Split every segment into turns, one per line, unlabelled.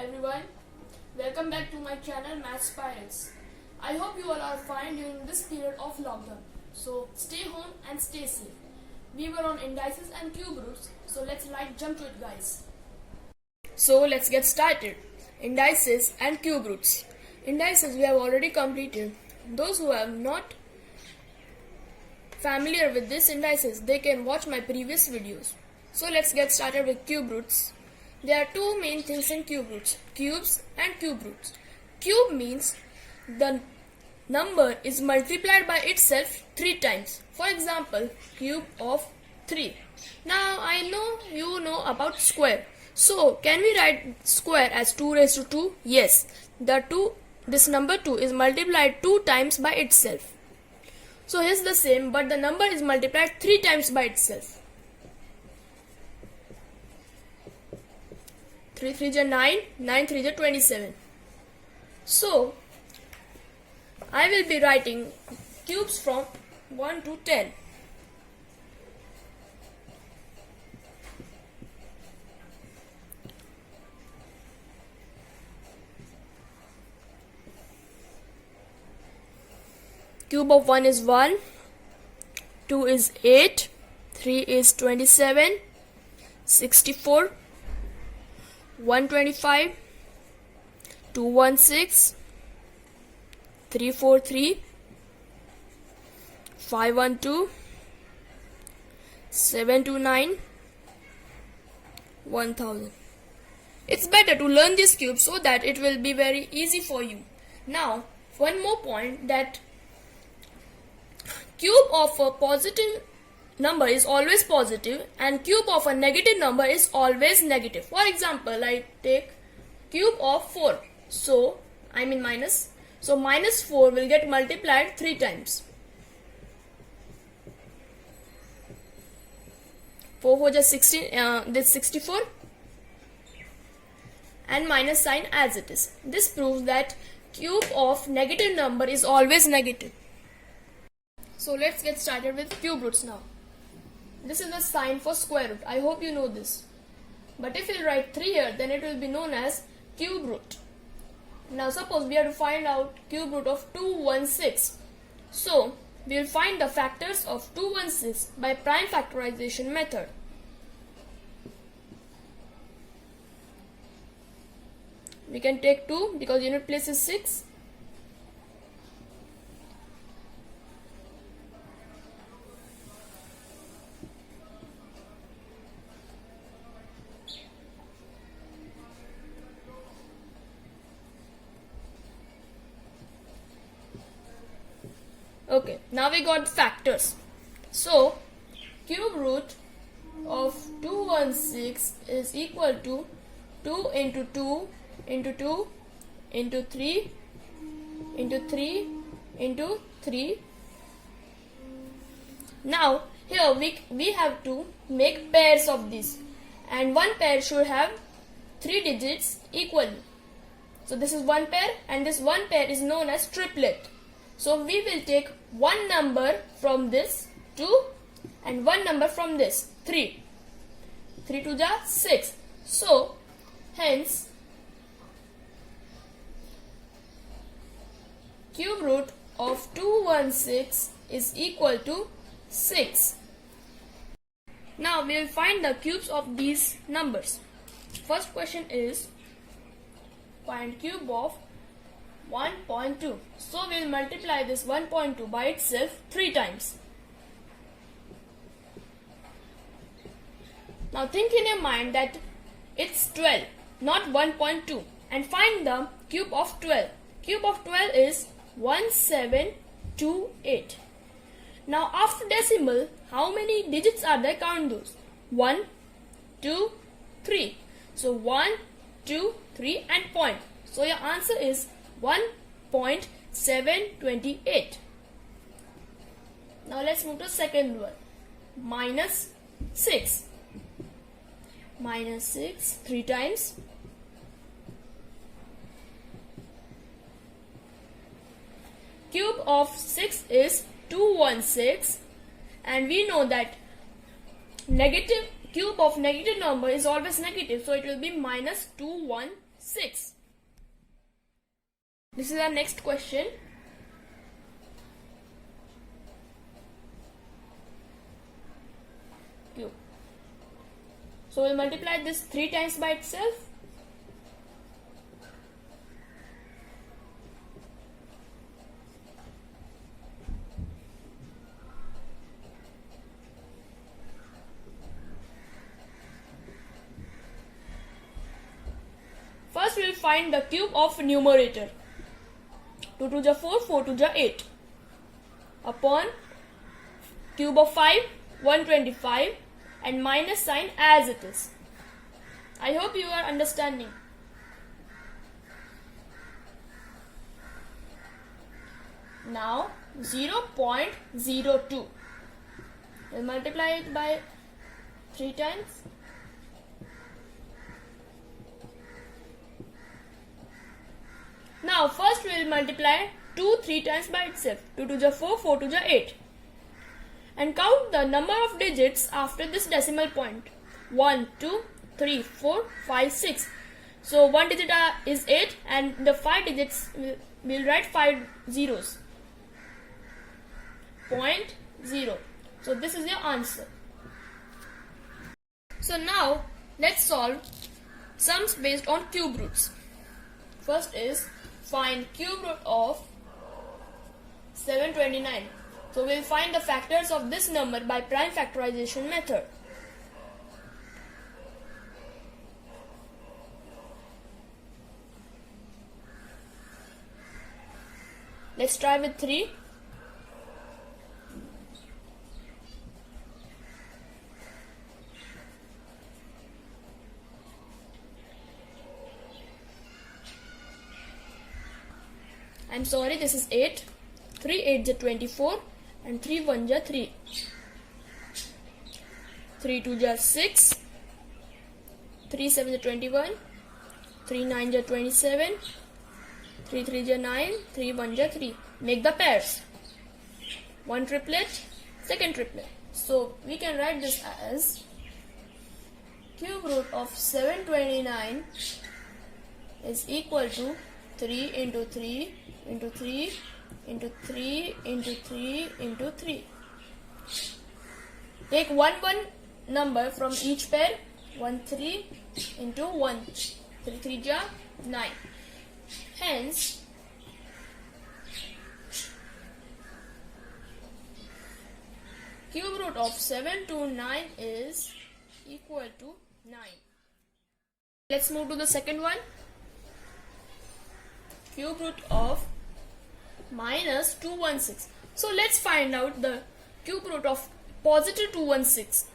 everyone, welcome back to my channel Maths Pirates. I hope you all are fine during this period of lockdown. So stay home and stay safe. We were on indices and cube roots, so let's jump to it, guys. So let's get started. Indices and cube roots. Indices we have already completed. Those who are not familiar with these indices, they can watch my previous videos. So let's get started with cube roots. There are two main things in cube roots, cubes and cube roots. Cube means the number is multiplied by itself 3 times. For example, cube of 3. Now I know you know about square. So can we write square as 2 raised to 2? Yes. This number 2 is multiplied 2 times by itself. So here's the same, but the number is multiplied 3 times by itself. 3 3 is 9, 9 3 is 27. So I will be writing cubes from 1 to 10. Cube of 1 is 1, 2 is 8, 3 is 27, 64, 125, 216, 343, 512, 729, 1000. It's better to learn this cube so that it will be very easy for you. Now, one more point, that cube of a positive number is always positive and cube of a negative number is always negative. For example, I take cube of 4. So minus 4 will get multiplied 3 times. 4 4 is 16, this 64 and minus sign as it is. This proves that cube of negative number is always negative. So let's get started with cube roots now. This is the sign for square root. I hope you know this. But if you write 3 here, then it will be known as cube root. Now suppose we have to find out cube root of 216. So we will find the factors of 216 by prime factorization method. We can take 2 because unit place is 6. Okay, now we got factors. So, cube root of 216 is equal to 2 into 2 into 2 into 3 into 3 into 3. Now, here we have to make pairs of these, and one pair should have 3 digits equally. So, this is one pair and this one pair is known as triplet. So we will take one number from this 2 and one number from this 3. 3 2 is 6. So hence cube root of 216 is equal to 6. Now we will find the cubes of these numbers. First question is find cube of 1.2. So we will multiply this 1.2 by itself 3 times. Now think in your mind that it's 12, not 1.2, and find the cube of 12. Cube of 12 is 1728. Now after decimal, how many digits are there? Count those. 1, 2, 3. So 1, 2, 3 and point. So your answer is 1.728. Now let's move to second one. Minus 6. Minus 6 3 times. Cube of 6 is 216, and we know that cube of negative number is always negative, so it will be minus 216. 6. This is our next question. Cube. So we'll multiply this 3 times by itself. First we will find the cube of numerator. 2 to the 4, 4 to the 8. Upon cube of 5, 125, and minus sign as it is. I hope you are understanding. Now 0.02. We'll multiply it by 3 times. Now first we will multiply 2 3 times by itself. 2 to the 4, 4 to the 8. And count the number of digits after this decimal point. 1, 2, 3, 4, 5, 6. So one digit is 8 and the 5 digits we'll write 5 zeros. 0.0. So this is your answer. So now let's solve sums based on cube roots. First is find cube root of 729. So we'll find the factors of this number by prime factorization method. Let's try with 3. I'm sorry, this is 8. 3 8 is 24 and 3 1 is 3. 3 2 is 6. 3 7 is 21. 3 9 is 27. 3 3 is 9. 3 1 is 3. Make the pairs. One triplet, second triplet. So we can write this as cube root of 729 is equal to 3 into 3 into 3 into 3 into 3 into 3. Take one number from each pair. 1 3 into 1. 3 3 is 9. Hence cube root of 729 is equal to 9. Let's move to the second one. Cube root of minus 216. So let's find out the cube root of positive 216.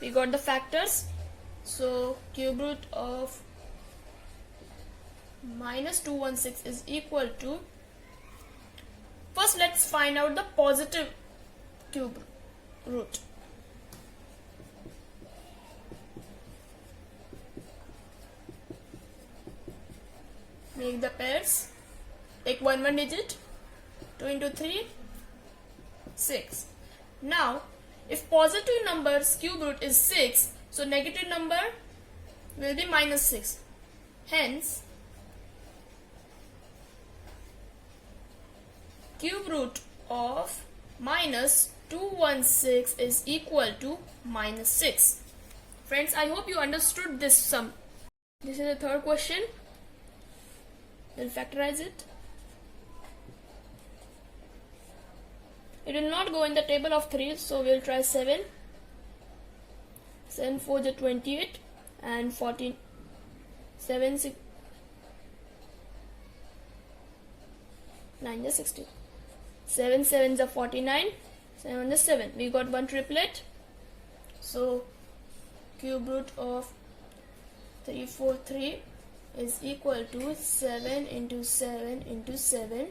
We got the factors. So cube root of minus 216 is equal to, first let's find out the positive cube root. Make the pairs. Take one digit. 2 into 3, 6. Now if positive number's cube root is 6, so negative number will be minus 6. Hence cube root of minus 216 is equal to minus 6. Friends, I hope you understood this sum. This is the third question. We'll factorize it. It will not go in the table of 3, so we'll try 7. 7 4 is 28 and 14. 7 6 9 is 60. 7 7 is 49. 7 is 7. We got one triplet. So cube root of 343 is equal to 7 into 7 into 7.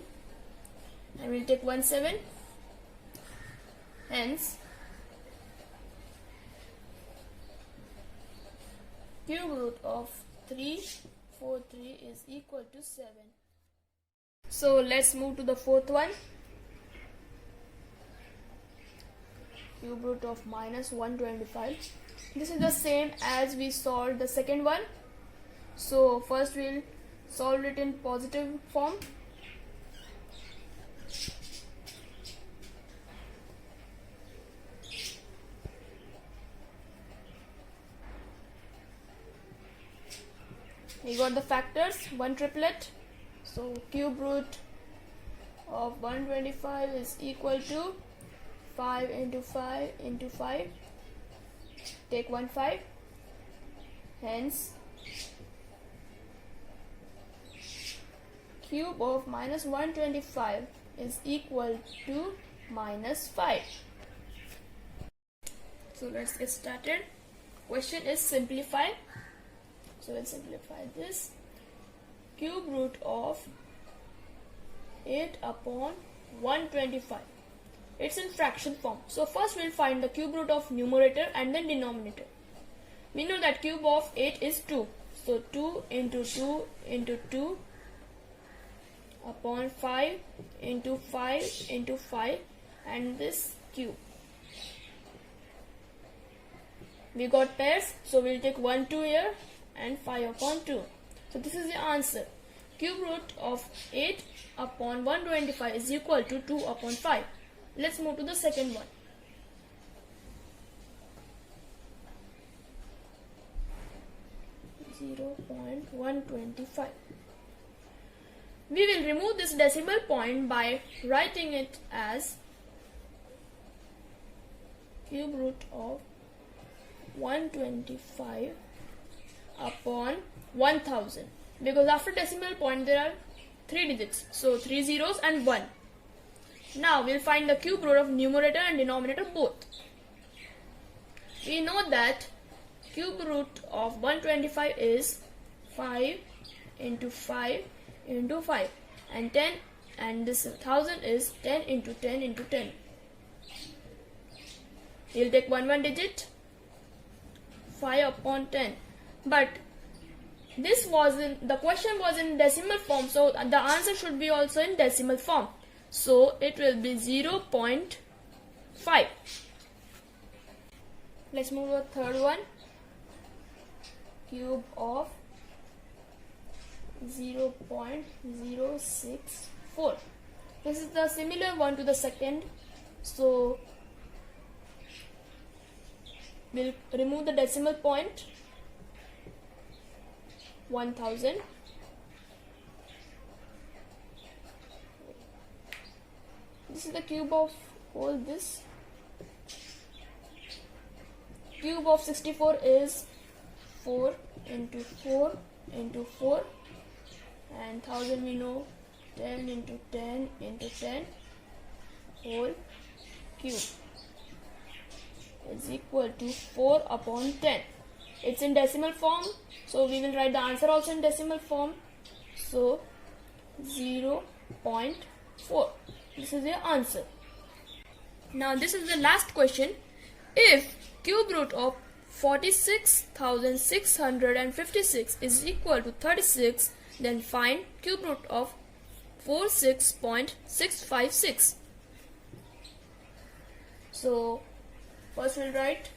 And we'll take 1 7. Hence cube root of 343 is equal to 7. So let's move to the fourth one. Cube root of minus 125. This is the same as we solved the second one. So first we'll solve it in positive form. We got the factors, one triplet. So cube root of 125 is equal to 5 into 5 into 5. Take 1 5. Hence cube of minus 125 is equal to minus 5. So let's get started. Question is simplify. So let's simplify this. Cube root of 8 upon 125. It's in fraction form. So first we'll find the cube root of numerator and then denominator. We know that cube of 8 is 2. So 2 into 2 into 2 upon 5 into 5 into 5 and this cube. We got pairs, so we'll take 1 2 here and 5 upon 2. So this is the answer. Cube root of 8 upon 125 is equal to 2 upon 5. Let's move to the second one. .125. We will remove this decimal point by writing it as cube root of 125 upon 1000, because after decimal point there are 3 digits, so 3 zeros and 1. Now we'll find the cube root of numerator and denominator both. We know that cube root of 125 is 5 into 5 into 5 and 10, and this 1000 is 10 into 10 into 10. We'll take one digit, 5 upon 10, but this was the question was in decimal form, so the answer should be also in decimal form. So it will be 0.5. Let's move to the third one. Cube of 0.064. This is the similar one to the second. So we'll remove the decimal point, 1000. This is the cube of all this. Cube of 64 is 4 into 4 into 4, and 1000 we know 10 into 10 into 10 whole cube is equal to 4 upon 10. It's in decimal form, so we will write the answer also in decimal form. So 0.4. This is the answer. Now this is the last question. If cube root of 46,656 is equal to 36, then find cube root of 46.656. So first we'll write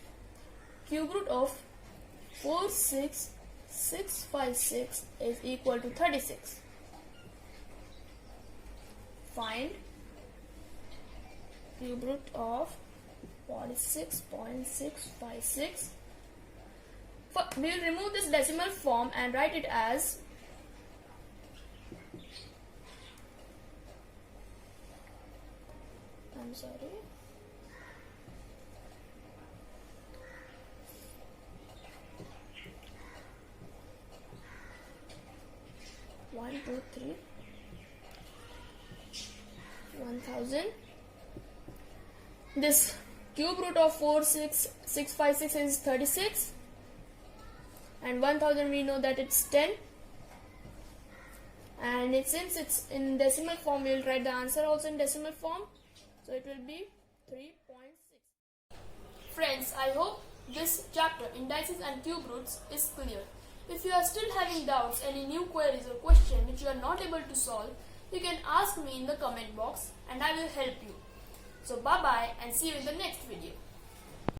cube root of 46656 is equal to 36. Find cube root of 46.656. We will remove this decimal form and write it as I'm sorry. One, two, three. 1000. This cube root of 46656 is 36, and 1000 we know that it's 10, and since it's in decimal form, we will write the answer also in decimal form, so it will be 3.6. Friends, I hope this chapter, indices and cube roots, is clear. If you are still having doubts, any new queries or question which you are not able to solve, you can ask me in the comment box and I will help you. So bye bye and see you in the next video.